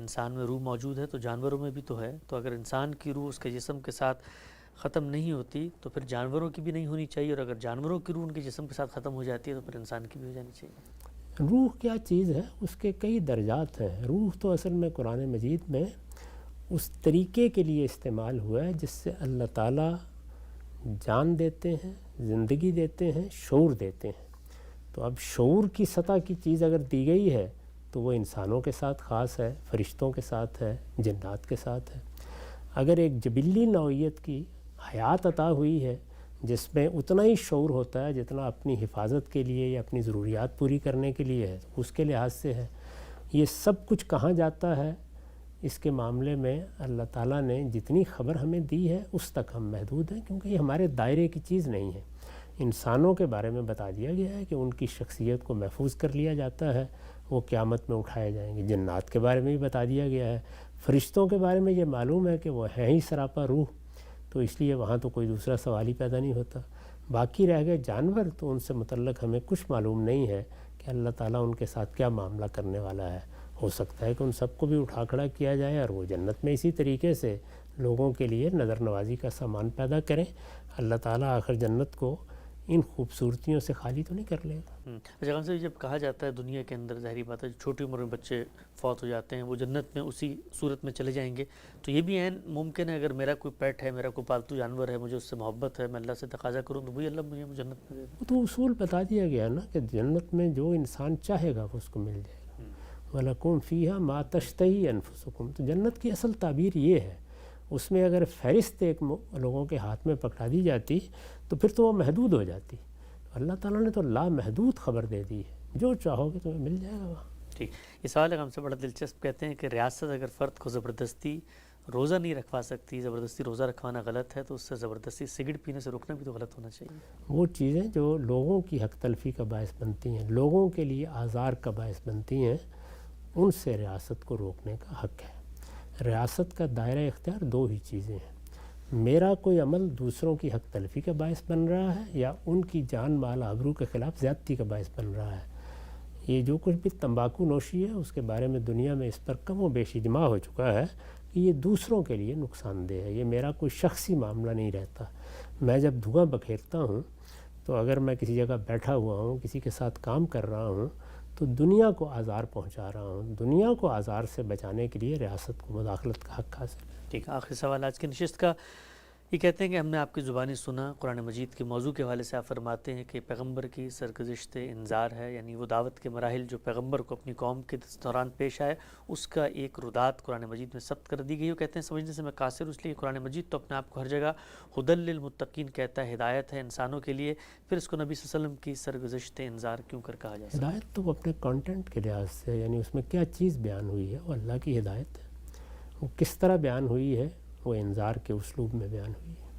انسان میں روح موجود ہے تو جانوروں میں بھی تو ہے، تو اگر انسان کی روح اس کے جسم کے ساتھ ختم نہیں ہوتی تو پھر جانوروں کی بھی نہیں ہونی چاہیے، اور اگر جانوروں کی روح ان کے جسم کے ساتھ ختم ہو جاتی ہے تو پھر انسان کی بھی ہو جانی چاہیے۔ روح کیا چیز ہے؟ اس کے کئی درجات ہیں۔ روح تو اصل میں قرآن مجید میں اس طریقے کے لیے استعمال ہوا ہے جس سے اللہ تعالیٰ جان دیتے ہیں، زندگی دیتے ہیں، شعور دیتے ہیں۔ تو اب شعور کی سطح کی چیز اگر دی گئی ہے تو وہ انسانوں کے ساتھ خاص ہے، فرشتوں کے ساتھ ہے، جنات کے ساتھ ہے۔ اگر ایک جبلی نوعیت کی حیات عطا ہوئی ہے جس میں اتنا ہی شعور ہوتا ہے جتنا اپنی حفاظت کے لیے یا اپنی ضروریات پوری کرنے کے لیے ہے، اس کے لحاظ سے ہے۔ یہ سب کچھ کہاں جاتا ہے اس کے معاملے میں اللہ تعالیٰ نے جتنی خبر ہمیں دی ہے اس تک ہم محدود ہیں، کیونکہ یہ ہمارے دائرے کی چیز نہیں ہے۔ انسانوں کے بارے میں بتا دیا گیا ہے کہ ان کی شخصیت کو محفوظ کر لیا جاتا ہے، وہ قیامت میں اٹھائے جائیں گے۔ جنات کے بارے میں بھی بتا دیا گیا ہے، فرشتوں کے بارے میں یہ معلوم ہے کہ وہ ہیں ہی سراپا روح، تو اس لیے وہاں تو کوئی دوسرا سوال ہی پیدا نہیں ہوتا۔ باقی رہ گئے جانور، تو ان سے متعلق ہمیں کچھ معلوم نہیں ہے کہ اللہ تعالیٰ ان کے ساتھ کیا معاملہ کرنے والا ہے۔ ہو سکتا ہے کہ ان سب کو بھی اٹھا کھڑا کیا جائے اور وہ جنت میں اسی طریقے سے لوگوں کے لیے نظر نوازی کا سامان پیدا کریں۔ اللہ تعالیٰ آخر جنت کو ان خوبصورتیوں سے خالی تو نہیں کر لے گا۔ جگہ سے جب کہا جاتا ہے دنیا کے اندر ظاہری بات ہے چھوٹی عمر میں بچے فوت ہو جاتے ہیں، وہ جنت میں اسی صورت میں چلے جائیں گے، تو یہ بھی عین ممکن ہے اگر میرا کوئی پیٹ ہے، میرا کوئی پالتو جانور ہے، مجھے اس سے محبت ہے، میں اللہ سے تقاضا کروں تو وہی اللہ مجھے جنت میں دے دے۔ وہ تو اصول بتا دیا گیا نا کہ جنت میں جو انسان چاہے گا وہ اس کو مل جائے گا۔ وَلَكُمْ فِيهَا مَا تَشْتَهِي أَنفُسُكُمْ، تو جنت کی اصل تعبیر یہ ہے۔ اس میں اگر فہرست ایک لوگوں کے ہاتھ میں پکڑا دی جاتی تو پھر تو وہ محدود ہو جاتی۔ اللہ تعالیٰ نے تو لامحدود خبر دے دی ہے، جو چاہو گے تمہیں مل جائے گا وہاں۔ ٹھیک، یہ سوال ہے ہم سے بڑا دلچسپ، کہتے ہیں کہ ریاست اگر فرد کو زبردستی روزہ نہیں رکھوا سکتی، زبردستی روزہ رکھوانا غلط ہے، تو اس سے زبردستی سگریٹ پینے سے روکنا بھی تو غلط ہونا چاہیے۔ وہ چیزیں جو لوگوں کی حق تلفی کا باعث بنتی ہیں، لوگوں کے لیے آزار کا باعث بنتی ہیں، ان سے ریاست کو روکنے کا حق ہے۔ ریاست کا دائرہ اختیار دو ہی چیزیں ہیں، میرا کوئی عمل دوسروں کی حق تلفی کا باعث بن رہا ہے یا ان کی جان مال آبرو کے خلاف زیادتی کا باعث بن رہا ہے۔ یہ جو کچھ بھی تمباکو نوشی ہے اس کے بارے میں دنیا میں اس پر کم و بیش اجماع ہو چکا ہے کہ یہ دوسروں کے لیے نقصان دہ ہے، یہ میرا کوئی شخصی معاملہ نہیں رہتا۔ میں جب دھواں بکھیرتا ہوں تو اگر میں کسی جگہ بیٹھا ہوا ہوں، کسی کے ساتھ کام کر رہا ہوں، تو دنیا کو آزار پہنچا رہا ہوں۔ دنیا کو آزار سے بچانے کے لیے ریاست کو مداخلت کا حق حاصل ہے۔ ٹھیک، آخری سوال آج کی نشست کا، یہ کہتے ہیں کہ ہم نے آپ کی زبانی سنا، قرآن مجید کے موضوع کے حوالے سے آپ فرماتے ہیں کہ پیغمبر کی سرگزشت انذار ہے، یعنی وہ دعوت کے مراحل جو پیغمبر کو اپنی قوم کے دوران پیش آئے اس کا ایک رودات قرآن مجید میں ثبت کر دی گئی۔ وہ کہتے ہیں سمجھنے سے میں قاصر، اس لیے قرآن مجید تو اپنے آپ کو ہر جگہ ہدی للمتقین کہتا ہے، ہدایت ہے انسانوں کے لیے، پھر اس کو نبی صلی اللہ علیہ وسلم کی سرگزشت انذار کیوں کر کہا جا سکتا ہے؟ ہدایت تو اپنے کانٹینٹ کے لحاظ سے، یعنی اس میں کیا چیز بیان ہوئی ہے، وہ اللہ کی ہدایت ہے۔ وہ کس طرح بیان ہوئی ہے، وہ انذار کے اسلوب میں بیان ہوئی ہے۔